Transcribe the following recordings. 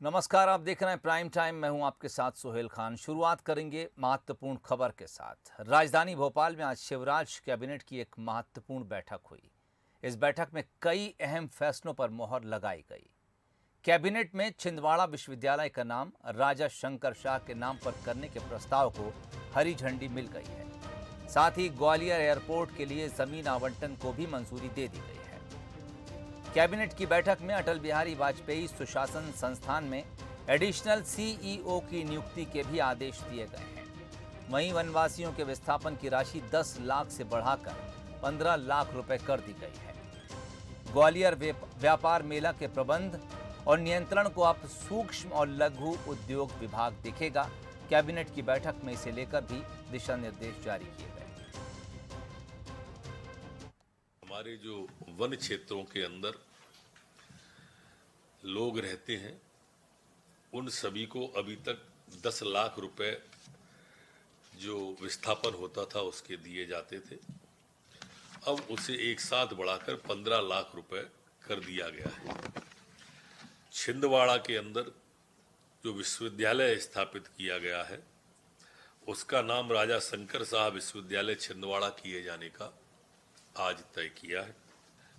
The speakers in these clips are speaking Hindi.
नमस्कार, आप देख रहे हैं प्राइम टाइम। मैं हूं आपके साथ सुहेल खान। शुरुआत करेंगे महत्वपूर्ण खबर के साथ। राजधानी भोपाल में आज शिवराज कैबिनेट की एक महत्वपूर्ण बैठक हुई। इस बैठक में कई अहम फैसलों पर मोहर लगाई गई। कैबिनेट में छिंदवाड़ा विश्वविद्यालय का नाम राजा शंकर शाह के नाम पर करने के प्रस्ताव को हरी झंडी मिल गई है। साथ ही ग्वालियर एयरपोर्ट के लिए जमीन आवंटन को भी मंजूरी दे दी गई है। कैबिनेट की बैठक में अटल बिहारी वाजपेयी सुशासन संस्थान में एडिशनल सीईओ की नियुक्ति के भी आदेश दिए गए हैं। वहीं वनवासियों के विस्थापन की राशि 10 लाख से बढ़ाकर 15 लाख रुपए कर दी गई है। ग्वालियर व्यापार मेला के प्रबंध और नियंत्रण को अब सूक्ष्म और लघु उद्योग विभाग देखेगा। कैबिनेट की बैठक में इसे लेकर भी दिशा निर्देश जारी किए गए। हमारे जो वन क्षेत्रों के अंदर लोग रहते हैं उन सभी को अभी तक 10 लाख रुपए जो विस्थापन होता था उसके दिए जाते थे। अब उसे एक साथ बढ़ाकर 15 लाख रुपए कर दिया गया है। छिंदवाड़ा के अंदर जो विश्वविद्यालय स्थापित किया गया है उसका नाम राजा शंकर शाह विश्वविद्यालय छिंदवाड़ा किए जाने का आज तय किया है।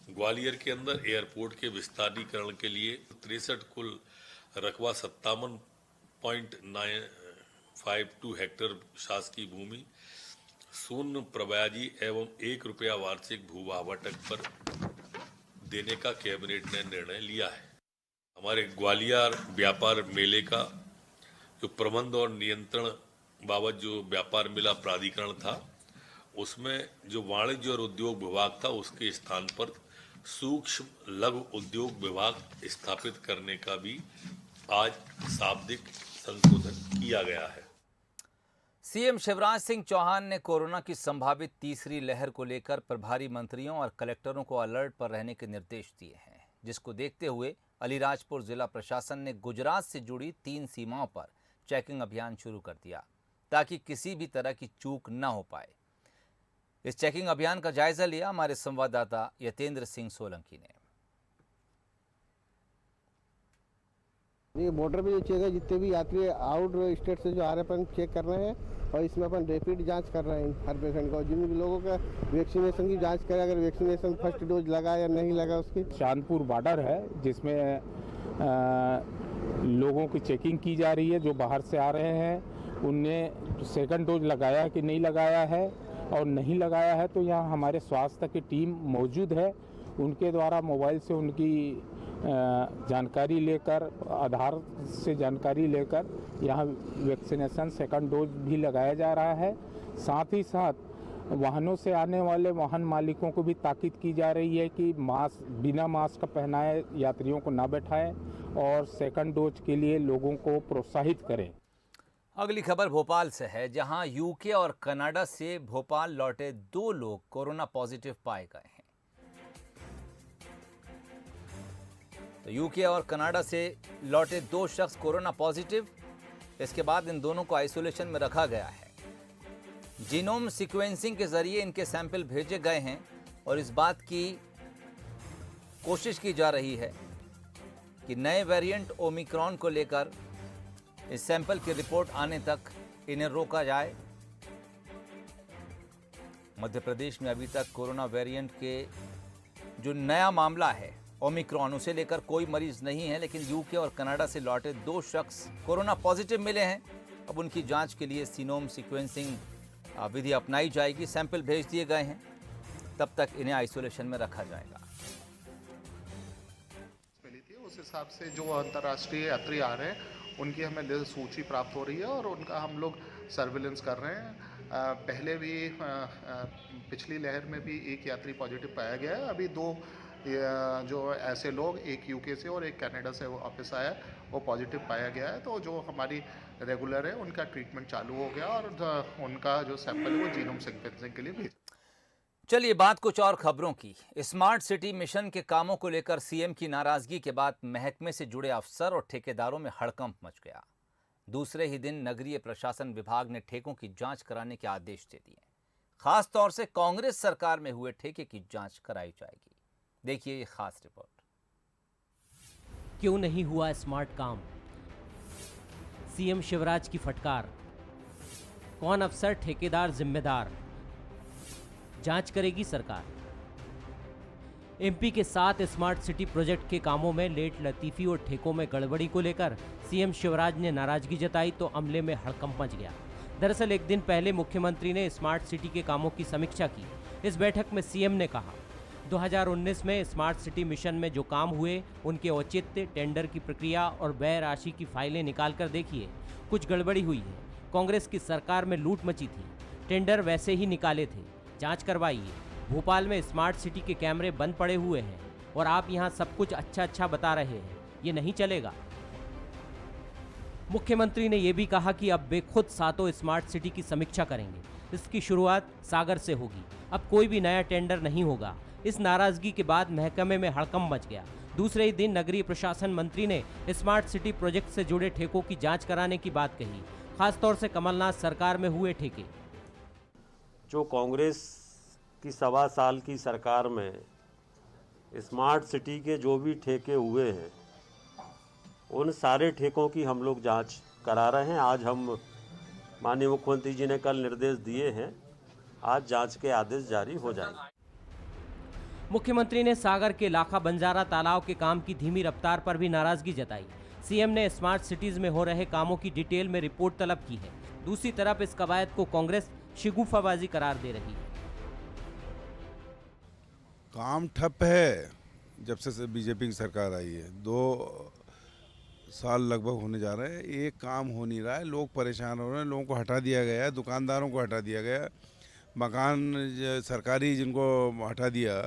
ग्वालियर के अंदर एयरपोर्ट के विस्तारीकरण के लिए 63 कुल रकबा 57.952 हेक्टेयर शासकीय भूमि शून्य प्रब्याजी एवं ₹1 वार्षिक भू आवंटन पर देने का कैबिनेट ने निर्णय लिया है। हमारे ग्वालियर व्यापार मेले का जो प्रबंध और नियंत्रण बाबत जो व्यापार मेला प्राधिकरण था उसमें जो वाणिज्य और उद्योग विभाग था उसके स्थान पर सूक्ष्म लघु उद्योग विभाग स्थापित करने का भी आज शाब्दिक संशोधन किया गया है। सीएम शिवराज सिंह चौहान ने कोरोना की संभावित तीसरी लहर को लेकर प्रभारी मंत्रियों और कलेक्टरों को अलर्ट पर रहने के निर्देश दिए हैं, जिसको देखते हुए अलीराजपुर जिला प्रशासन ने गुजरात से जुड़ी 3 सीमाओं पर चेकिंग अभियान शुरू कर दिया ताकि किसी भी तरह की चूक न हो पाए। इस चेकिंग अभियान का जायजा लिया हमारे संवाददाता यतेंद्र सिंह सोलंकी ने। ये बॉर्डर पे जो चेक है, जितने भी यात्री आउट स्टेट से जो आ रहे हैं अपन चेक कर रहे हैं और इसमें अपन रैपिड जांच कर रहे हैं हर पेशेंट का। जिन भी लोगों का वैक्सीनेशन की जांच करें, अगर वैक्सीनेशन फर्स्ट डोज लगा या नहीं लगा उसकी। चांदपुर बॉर्डर है जिसमें लोगों की चेकिंग की जा रही है। जो बाहर से आ रहे हैं उनने सेकंड डोज लगाया है कि नहीं लगाया है, और नहीं लगाया है तो यहाँ हमारे स्वास्थ्य की टीम मौजूद है। उनके द्वारा मोबाइल से उनकी जानकारी लेकर, आधार से जानकारी लेकर यहाँ वैक्सीनेशन सेकंड डोज भी लगाया जा रहा है। साथ ही साथ वाहनों से आने वाले वाहन मालिकों को भी ताकीद की जा रही है कि मास्क बिना मास्क पहनाए यात्रियों को ना बैठाएं और सेकंड डोज के लिए लोगों को प्रोत्साहित करें। अगली खबर भोपाल से है, जहां यूके और कनाडा से भोपाल लौटे 2 लोग कोरोना पॉजिटिव पाए गए हैं। तो यूके और कनाडा से लौटे 2 शख्स कोरोना पॉजिटिव। इसके बाद इन दोनों को आइसोलेशन में रखा गया है। जीनोम सीक्वेंसिंग के जरिए इनके सैंपल भेजे गए हैं और इस बात की कोशिश की जा रही है कि नए वेरिएंट ओमिक्रॉन को लेकर इस सैंपल की रिपोर्ट आने तक इन्हें रोका जाए। मध्य प्रदेश में अभी तक कोरोना वेरिएंट के जो नया मामला है ओमिक्रॉन, उसे लेकर कोई मरीज नहीं है, लेकिन यूके और कनाडा से लौटे 2 शख्स कोरोना पॉजिटिव मिले हैं। अब उनकी जांच के लिए जीनोम सीक्वेंसिंग विधि अपनाई जाएगी। सैंपल भेज दिए गए हैं, तब तक इन्हें आइसोलेशन में रखा जाएगा। उस हिसाब से जो अंतर्राष्ट्रीय यात्री आ रहे हैं उनकी हमें सूची प्राप्त हो रही है और उनका हम लोग सर्विलेंस कर रहे हैं। पहले भी पिछली लहर में भी 1 यात्री पॉजिटिव पाया गया है। अभी 2 जो ऐसे लोग, एक यूके से और एक कनाडा से वापस आया, वो पॉजिटिव पाया गया है। तो जो हमारी रेगुलर है उनका ट्रीटमेंट चालू हो गया और उनका जो सैंपल है वो जीनोम सीक्वेंसिंग के लिए भेज। चलिए बात कुछ और खबरों की। स्मार्ट सिटी मिशन के कामों को लेकर सीएम की नाराजगी के बाद महकमे से जुड़े अफसर और ठेकेदारों में हड़कंप मच गया। दूसरे ही दिन नगरीय प्रशासन विभाग ने ठेकों की जांच कराने के आदेश दे दिए। खास तौर से कांग्रेस सरकार में हुए ठेके की जांच कराई जाएगी। देखिए ये खास रिपोर्ट। क्यों नहीं हुआ स्मार्ट काम? सीएम शिवराज की फटकार, कौन अफसर ठेकेदार जिम्मेदार, जांच करेगी सरकार। एमपी के 7 स्मार्ट सिटी प्रोजेक्ट के कामों में लेट लतीफी और ठेकों में गड़बड़ी को लेकर सीएम शिवराज ने नाराजगी जताई तो अमले में हड़कंप मच गया। दरअसल एक दिन पहले मुख्यमंत्री ने स्मार्ट सिटी के कामों की समीक्षा की। इस बैठक में सीएम ने कहा, 2019 में स्मार्ट सिटी मिशन में जो काम हुए उनके औचित्य, टेंडर की प्रक्रिया और व्यय राशि की फाइलें निकाल कर देखिए, कुछ गड़बड़ी हुई है। कांग्रेस की सरकार में लूट मची थी, टेंडर वैसे ही निकाले थे, जांच करवाइए। भोपाल में स्मार्ट सिटी के कैमरे बंद पड़े हुए हैं और आप यहां सब कुछ अच्छा बता रहे हैं, ये नहीं चलेगा। मुख्यमंत्री ने यह भी कहा कि अब वे खुद 7 स्मार्ट सिटी की समीक्षा करेंगे। इसकी शुरुआत सागर से होगी, अब कोई भी नया टेंडर नहीं होगा। इस नाराजगी के बाद महकमे में हड़कंप मच गया। दूसरे ही दिन नगरीय प्रशासन मंत्री ने स्मार्ट सिटी प्रोजेक्ट से जुड़े ठेकों की जांच कराने की बात कही, खासतौर से कमलनाथ सरकार में हुए ठेके। जो कांग्रेस की 1.25 साल की सरकार में स्मार्ट सिटी के जो भी ठेके हुए हैं, उन सारे ठेकों की हम लोग जांच करा रहे हैं। आज हम माननीय मुख्यमंत्री जी ने कल निर्देश दिए हैं, आज जांच के आदेश जारी हो जाएंगे। मुख्यमंत्री ने सागर के लाखा बंजारा तालाब के काम की धीमी रफ्तार पर भी नाराजगी जताई। सीएम ने स्मार्ट सिटीज में हो रहे कामों की डिटेल में रिपोर्ट तलब की है। दूसरी तरफ इस कवायद को कांग्रेस शिगुफाबाजी करार दे रही है। काम ठप है जब से बीजेपी की सरकार आई है। 2 साल लगभग होने जा रहे हैं, एक काम हो नहीं रहा है। लोग परेशान हो रहे हैं, लोगों को हटा दिया गया है, दुकानदारों को हटा दिया गया, मकान सरकारी जिनको हटा दिया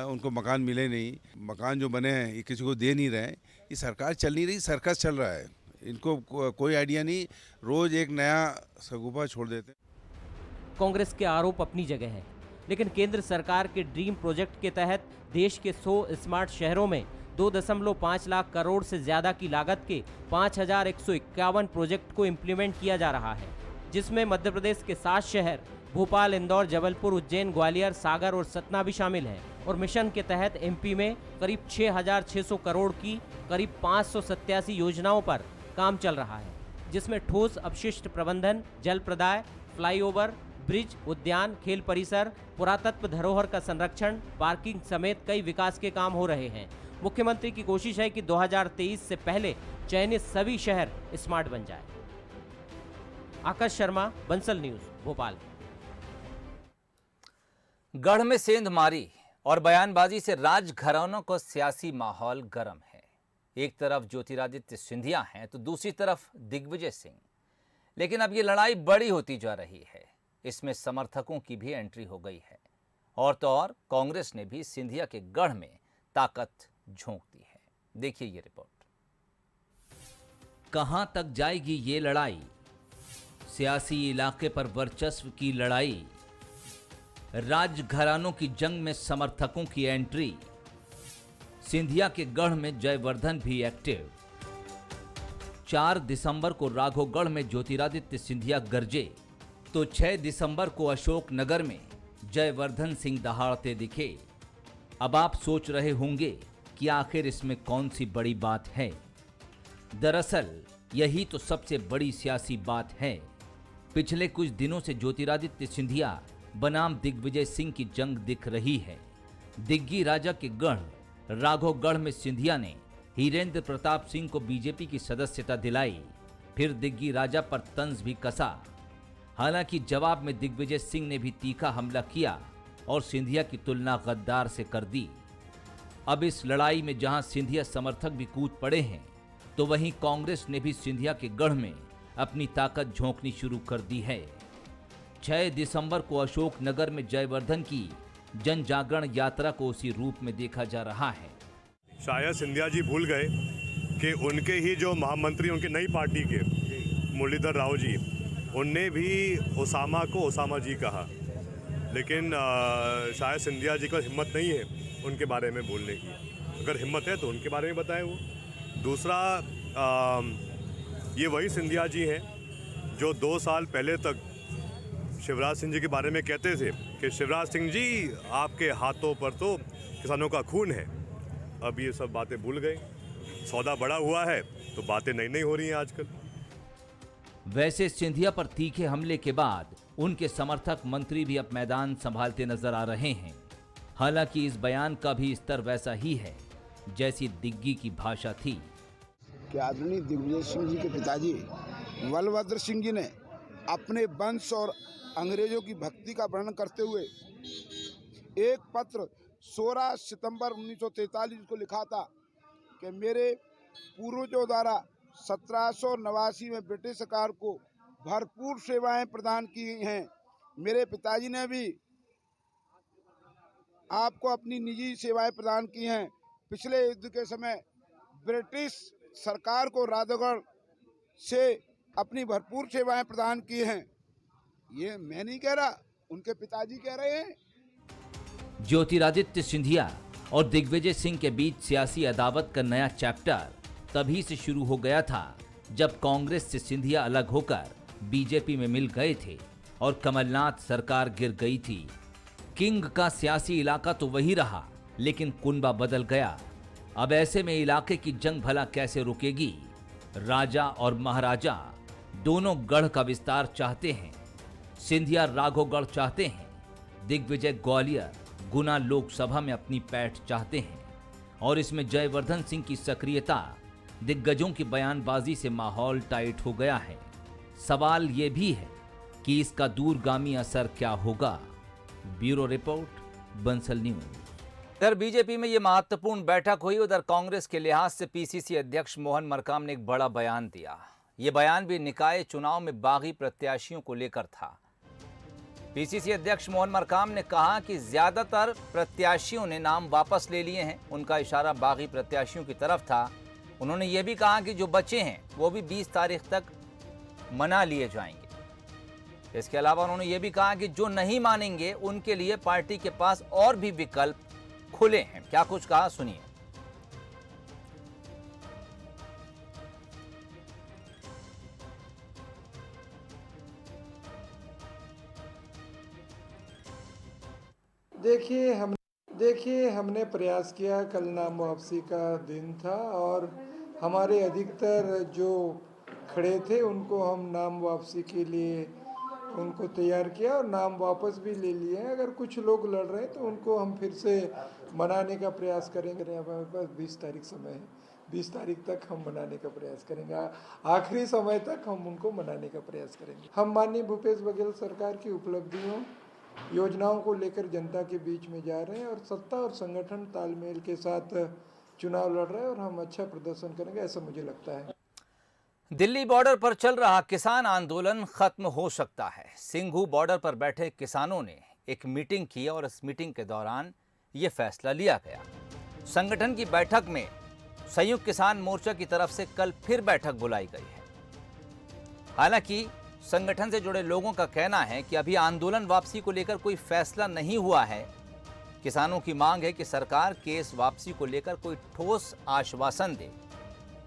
उनको मकान मिले नहीं, मकान जो बने हैं ये किसी को दे नहीं रहे हैं। ये सरकार चल नहीं रही, सर्कस चल रहा है। इनको कोई आइडिया नहीं, रोज एक नया सगुफा छोड़ देते हैं। कांग्रेस के आरोप अपनी जगह है, लेकिन केंद्र सरकार के ड्रीम प्रोजेक्ट के तहत देश के 100 स्मार्ट शहरों में 2.5 लाख करोड़ से ज्यादा की लागत के 5151 प्रोजेक्ट को इम्प्लीमेंट किया जा रहा है, जिसमें मध्य प्रदेश के 7 शहर भोपाल, इंदौर, जबलपुर, उज्जैन, ग्वालियर, सागर और सतना भी शामिल हैं। और मिशन के तहत एमपी में करीब 6600 करोड़ की करीब 587 योजनाओं पर काम चल रहा है, जिसमें ठोस अपशिष्ट प्रबंधन, जल प्रदाय, फ्लाईओवर, ब्रिज, उद्यान, खेल परिसर, पुरातत्व धरोहर का संरक्षण, पार्किंग समेत कई विकास के काम हो रहे हैं। मुख्यमंत्री की कोशिश है कि 2023 से पहले चयनित सभी शहर स्मार्ट बन जाए। आकाश शर्मा, बंसल न्यूज, भोपाल। गढ़ में सेंधमारी और बयानबाजी से राजघरानों का सियासी माहौल गर्म है। एक तरफ ज्योतिरादित्य सिंधिया हैं तो दूसरी तरफ दिग्विजय सिंह। लेकिन अब ये लड़ाई बड़ी होती जा रही है। इसमें समर्थकों की भी एंट्री हो गई है। और तो और कांग्रेस ने भी सिंधिया के गढ़ में ताकत झोंक दी है। देखिए ये रिपोर्ट। कहां तक जाएगी ये लड़ाई? सियासी इलाके पर वर्चस्व की लड़ाई, राजघरानों की जंग में समर्थकों की एंट्री। सिंधिया के गढ़ में जयवर्धन भी एक्टिव। 4 दिसंबर को राघोगढ़ में ज्योतिरादित्य सिंधिया गरजे तो 6 दिसंबर को अशोकनगर में जयवर्धन सिंह दहाड़ते दिखे। अब आप सोच रहे होंगे कि आखिर इसमें कौन सी बड़ी बात है। दरअसल यही तो सबसे बड़ी सियासी बात है। पिछले कुछ दिनों से ज्योतिरादित्य सिंधिया बनाम दिग्विजय सिंह की जंग दिख रही है। दिग्गी राजा के गढ़ राघोगढ़ में सिंधिया ने हीरेंद्र प्रताप सिंह को बीजेपी की सदस्यता दिलाई, फिर दिग्गी राजा पर तंज भी कसा। हालांकि जवाब में दिग्विजय सिंह ने भी तीखा हमला किया और सिंधिया की तुलना गद्दार से कर दी। अब इस लड़ाई में जहां सिंधिया समर्थक भी कूद पड़े हैं, तो वहीं कांग्रेस ने भी सिंधिया के गढ़ में अपनी ताकत झोंकनी शुरू कर दी है। 6 दिसंबर को अशोकनगर में जयवर्धन की जन जागरण यात्रा को उसी रूप में देखा जा रहा है। शायद सिंधिया जी भूल गए कि उनके ही जो महामंत्री, उनकी नई पार्टी के मुरलीधर राव जी, उनने भी ओसामा को ओसामा जी कहा। लेकिन शायद सिंधिया जी को हिम्मत नहीं है उनके बारे में बोलने की। अगर हिम्मत है तो उनके बारे में बताएं वो। दूसरा, ये वही सिंधिया जी हैं जो 2 साल पहले तक शिवराज सिंह जी के बारे में कहते थे कि शिवराज सिंह जी आपके हाथों पर तो किसानों का खून है। अब ये सब बातें भूल गए। सौदा बड़ा हुआ है तो बातें नई नई हो रही हैं आजकल। वैसे सिंधिया पर तीखे हमले के बाद उनके समर्थक मंत्री भी अब मैदान संभालते नजर आ रहे हैं। हालांकि इस बयान का भी स्तर वैसा ही है जैसी दिग्गी की भाषा थी कि आदरणीय दिग्विजय सिंह जी के पिताजी बलभद्र सिंह जी ने अपने वंश और अंग्रेजों की भक्ति का वर्णन करते हुए एक पत्र 16 सितंबर 1943 को लिखा था कि मेरे पूर्वजों द्वारा 1789 में ब्रिटिश सरकार को भरपूर सेवाएं प्रदान की हैं। मेरे पिताजी ने भी आपको अपनी निजी सेवाएं प्रदान की हैं। पिछले युद्ध के समय ब्रिटिश सरकार को राजगढ़ से अपनी भरपूर सेवाएं प्रदान की हैं। ये मैं नहीं कह रहा, उनके पिताजी कह रहे हैं। ज्योतिरादित्य सिंधिया और दिग्विजय सिंह के बीच सियासी अदावत का नया चैप्टर तभी से शुरू हो गया था जब कांग्रेस से सिंधिया अलग होकर बीजेपी में मिल गए थे और कमलनाथ सरकार गिर गई थी। किंग का सियासी इलाका तो वही रहा, लेकिन कुनबा बदल गया। अब ऐसे में इलाके की जंग भला कैसे रुकेगी? राजा और महाराजा दोनों गढ़ का विस्तार चाहते हैं। सिंधिया राघोगढ़ चाहते हैं, दिग्विजय ग्वालियर गुना लोकसभा में अपनी पैठ चाहते हैं। और इसमें जयवर्धन सिंह की सक्रियता, दिग्गजों की बयानबाजी से माहौल टाइट हो गया है। सवाल ये भी है कि इसका दूरगामी असर क्या होगा। Bureau report, Bansal news. इधर बीजेपी में ये महत्वपूर्ण बैठक हुई, उधर कांग्रेस के लिहाज से पीसीसी अध्यक्ष मोहन मरकाम ने एक बड़ा बयान दिया। ये बयान भी निकाय चुनाव में बागी प्रत्याशियों को लेकर था। पीसीसी अध्यक्ष मोहन मरकाम ने कहा कि ज्यादातर प्रत्याशियों ने नाम वापस ले लिए हैं। उनका इशारा बागी प्रत्याशियों की तरफ था। उन्होंने ये भी कहा कि जो बचे हैं वो भी 20 तारीख तक मना लिए जाएंगे। इसके अलावा उन्होंने ये भी कहा कि जो नहीं मानेंगे उनके लिए पार्टी के पास और भी विकल्प खुले हैं। क्या कुछ कहा, सुनिए। देखिए हमने प्रयास किया। कल नाम वापसी का दिन था और हमारे अधिकतर जो खड़े थे उनको हम नाम वापसी के लिए उनको तैयार किया और नाम वापस भी ले लिए हैं। अगर कुछ लोग लड़ रहे हैं तो उनको हम फिर से मनाने का प्रयास करेंगे। हमारे पास 20 तारीख समय है, 20 तारीख तक हम मनाने का प्रयास करेंगे। आखिरी समय तक हम उनको मनाने का प्रयास करेंगे। हम माननीय भूपेश बघेल सरकार की उपलब्धियों, योजनाओं को लेकर जनता के बीच में जा रहे हैं और सत्ता और संगठन तालमेल के साथ चुनाव लड़ रहे हैं और हम अच्छा प्रदर्शन करेंगे, ऐसा मुझे लगता है। दिल्ली बॉर्डर पर चल रहा किसान आंदोलन खत्म हो सकता है। सिंघू बॉर्डर पर बैठे किसानों ने एक मीटिंग की और इस मीटिंग के दौरान ये फैसला लिया गया। संगठन की बैठक में संयुक्त किसान मोर्चा की तरफ से कल फिर बैठक बुलाई गई है। हालांकि संगठन से जुड़े लोगों का कहना है कि अभी आंदोलन वापसी को लेकर कोई फैसला नहीं हुआ है। किसानों की मांग है कि सरकार केस वापसी को लेकर कोई ठोस आश्वासन दे,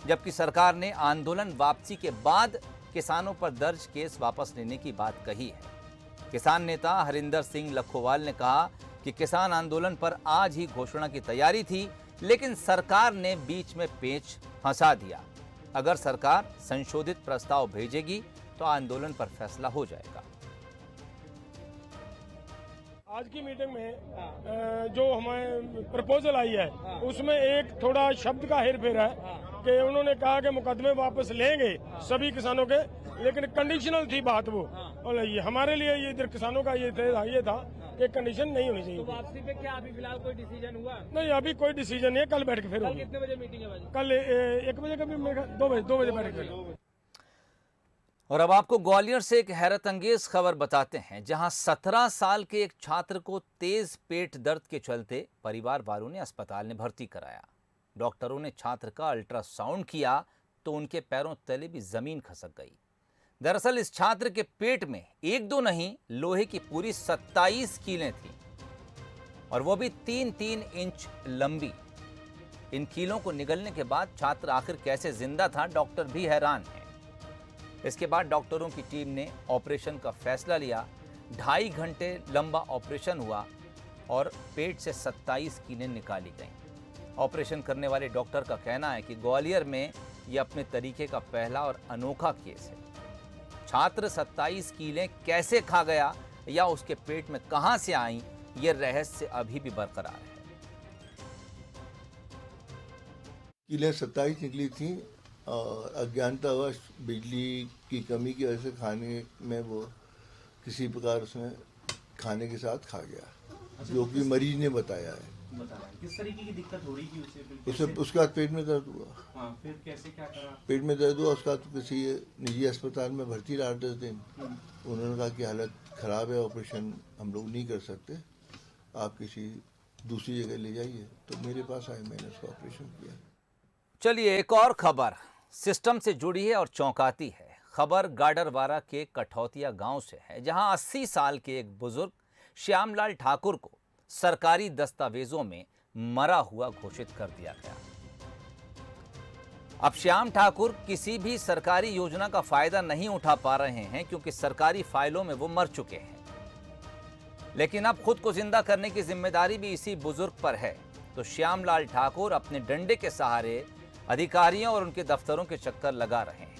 जबकि सरकार ने आंदोलन वापसी के बाद किसानों पर दर्ज केस वापस लेने की बात कही है। किसान नेता हरिंदर सिंह लखोवाल ने कहा कि किसान आंदोलन पर आज ही घोषणा की तैयारी थी, लेकिन सरकार ने बीच में पेंच फंसा दिया। अगर सरकार संशोधित प्रस्ताव भेजेगी तो आंदोलन पर फैसला हो जाएगा। आज की मीटिंग में जो हमें प्रपोजल आई है उसमें एक थोड़ा शब्द का हेरफेर है कि उन्होंने कहा कि मुकदमे वापस लेंगे सभी किसानों के, लेकिन कंडीशनल थी बात वो। और ये हमारे लिए ये इधर किसानों का ये था कि कंडीशन नहीं होनी चाहिए। तो वापसी पे क्या अभी फिलहाल कोई डिसीजन हुआ? नहीं, अभी कोई डिसीजन नहीं है। कल बैठ के फिर कल कितने बजे मीटिंग है? कल 1 बजे का भी 2 बजे बैठ के। और अब आपको ग्वालियर से एक हैरत अंगेज खबर बताते हैं, जहां 17 साल के एक छात्र को तेज पेट दर्द के चलते परिवार वालों ने अस्पताल में भर्ती कराया। डॉक्टरों ने छात्र का अल्ट्रासाउंड किया तो उनके पैरों तले भी जमीन खसक गई। दरअसल इस छात्र के पेट में 1-2 नहीं, लोहे की पूरी 27 कीलें थीं और वो भी 3-3 इंच लंबी। इन कीलों को निगलने के बाद छात्र आखिर कैसे जिंदा था, डॉक्टर भी हैरान हैं। इसके बाद डॉक्टरों की टीम ने ऑपरेशन का फैसला लिया। 2.5 घंटे लंबा ऑपरेशन हुआ और पेट से 27 कीलें निकाली गईं। ऑपरेशन करने वाले डॉक्टर का कहना है कि ग्वालियर में यह अपने तरीके का पहला और अनोखा केस है। छात्र 27 कीलें कैसे खा गया या उसके पेट में कहां से आई, ये रहस्य अभी भी बरकरार है। कीलें 27 निकली थी और अज्ञानतावश बिजली की कमी की वजह से खाने में वो किसी प्रकार उसने खाने के साथ खा गया, जो कि मरीज ने बताया है। किस तरीके की दिक्कत हो रही थी उसे? उसके बाद पेट में दर्द हुआ। हाँ, फिर कैसे क्या करा? पेट में दर्द हुआ, उसका तो किसी निजी अस्पताल में भर्ती रहा 10 दिन। उन्होंने कहा कि हालत ख़राब है, ऑपरेशन हम लोग नहीं कर सकते, आप किसी दूसरी जगह ले जाइए। तो मेरे पास आए, मैंने उसका ऑपरेशन किया। चलिए एक और खबर सिस्टम से जुड़ी है और चौंकाती है। खबर गाडरवारा के कठौतिया गांव से है, जहां 80 साल के एक बुजुर्ग श्यामलाल ठाकुर को सरकारी दस्तावेजों में मरा हुआ घोषित कर दिया गया। अब श्याम ठाकुर किसी भी सरकारी योजना का फायदा नहीं उठा पा रहे हैं क्योंकि सरकारी फाइलों में वो मर चुके हैं। लेकिन अब खुद को जिंदा करने की जिम्मेदारी भी इसी बुजुर्ग पर है। तो श्यामलाल ठाकुर अपने डंडे के सहारे अधिकारियों और उनके दफ्तरों के चक्कर लगा रहे हैं।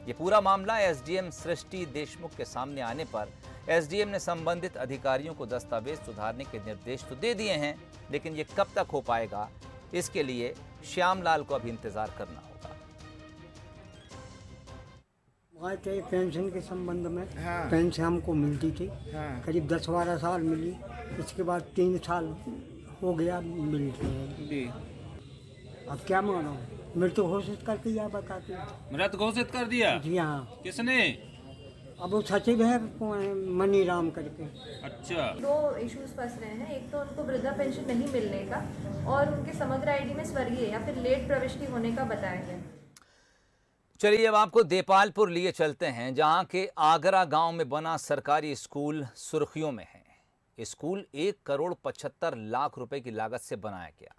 ये पूरा मामला एसडीएम सृष्टि देशमुख के सामने आने पर एसडीएम ने संबंधित अधिकारियों को दस्तावेज सुधारने के निर्देश तो दे दिए हैं, लेकिन ये कब तक हो पाएगा, इसके लिए श्यामलाल को अभी इंतजार करना होगा। आए थे पेंशन के संबंध में। हाँ। पेंशन हमको मिलती थी। हाँ। करीब 10-12 साल मिली, इसके बाद 3 साल हो गया मिलती है। अब क्या मानो, मृत्यु घोषित कर दिया, बताती मृत घोषित कर दिया? जी हाँ। किसने? अब वो सचिव है मनी राम करके। अच्छा। 2 इश्यूज फंस रहे हैं। एक तो उनको वृद्धा पेंशन नहीं मिलने का और उनके समग्र आईडी में स्वर्गीय या फिर लेट प्रविष्टि होने का बताया गया। चलिए अब आपको देपालपुर लिए चलते हैं, जहां के आगरा गांव में बना सरकारी स्कूल सुर्खियों में है। स्कूल 1 करोड़ 75 लाख रुपए की लागत से बनाया गया।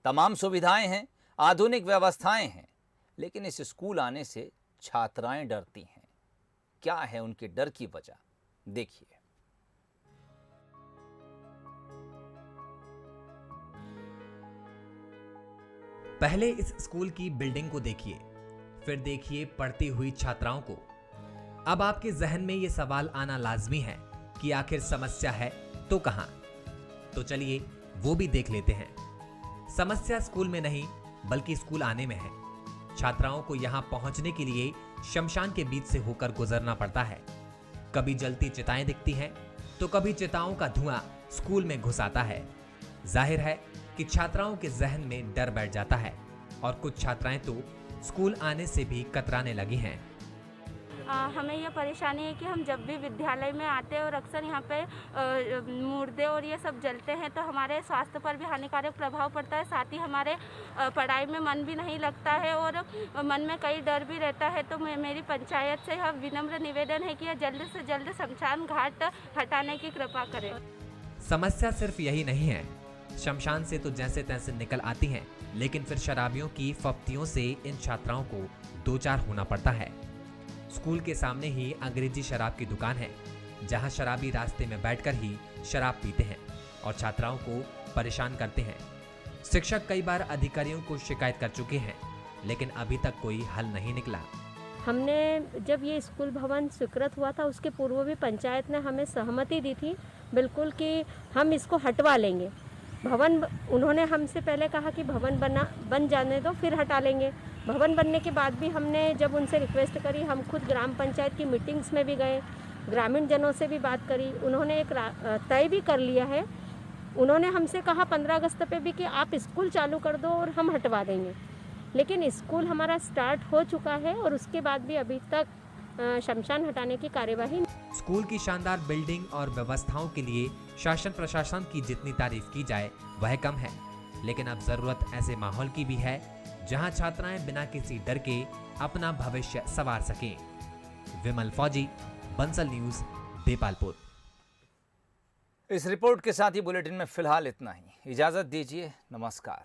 तमाम सुविधाएं हैं, आधुनिक व्यवस्थाएं हैं, लेकिन इस स्कूल आने से छात्राएं डरती हैं। क्या है उनके डर की वजह, देखिए। पहले इस स्कूल की बिल्डिंग को देखिए, फिर देखिए पढ़ती हुई छात्राओं को। अब आपके जहन में यह सवाल आना लाजमी है कि आखिर समस्या है तो कहां? तो चलिए वो भी देख लेते हैं। समस्या स्कूल में नहीं बल्कि स्कूल आने में है। छात्राओं को यहां पहुंचने के लिए शमशान के बीच से होकर गुजरना पड़ता है। कभी जलती चिताएं दिखती हैं तो कभी चिताओं का धुआं स्कूल में घुस आता है। जाहिर है कि छात्राओं के जहन में डर बैठ जाता है और कुछ छात्राएं तो स्कूल आने से भी कतराने लगी हैं। हमें यह परेशानी है कि हम जब भी विद्यालय में आते हैं और अक्सर यहाँ पे मुर्दे और ये सब जलते हैं तो हमारे स्वास्थ्य पर भी हानिकारक प्रभाव पड़ता है। साथ ही हमारे पढ़ाई में मन भी नहीं लगता है और मन में कई डर भी रहता है। तो मेरी पंचायत से यह विनम्र निवेदन है कि यह जल्द से जल्द शमशान घाट हटाने की कृपा करें। समस्या सिर्फ यही नहीं है, शमशान से तो जैसे तैसे निकल आती हैं, लेकिन फिर शराबियों की फफ्तियों से इन छात्राओं को 2-4 होना पड़ता है। स्कूल के सामने ही अंग्रेजी शराब की दुकान है, जहां शराबी रास्ते में बैठकर ही शराब पीते हैं और छात्राओं को परेशान करते हैं। शिक्षक कई बार अधिकारियों को शिकायत कर चुके हैं, लेकिन अभी तक कोई हल नहीं निकला। हमने जब ये स्कूल भवन स्वीकृत हुआ था उसके पूर्व भी पंचायत ने हमें सहमति दी थी बिल्कुल कि हम इसको हटवा लेंगे। भवन उन्होंने हमसे पहले कहा कि भवन बन जाने दो फिर हटा लेंगे। भवन बनने के बाद भी हमने जब उनसे रिक्वेस्ट करी, हम खुद ग्राम पंचायत की मीटिंग्स में भी गए, ग्रामीण जनों से भी बात करी, उन्होंने एक तय भी कर लिया है। उन्होंने हमसे कहा 15 अगस्त पे भी कि आप स्कूल चालू कर दो और हम हटवा देंगे, लेकिन स्कूल हमारा स्टार्ट हो चुका है और उसके बाद भी अभी तक शमशान हटाने की कार्यवाही। स्कूल की शानदार बिल्डिंग और व्यवस्थाओं के लिए शासन प्रशासन की जितनी तारीफ की जाए वह कम है, लेकिन अब जरूरत ऐसे माहौल की भी है जहां छात्राएं बिना किसी डर के अपना भविष्य संवार सकें। विमल फौजी, बंसल न्यूज, देपालपुर। इस रिपोर्ट के साथ ही बुलेटिन में फिलहाल इतना ही। इजाजत दीजिए, नमस्कार।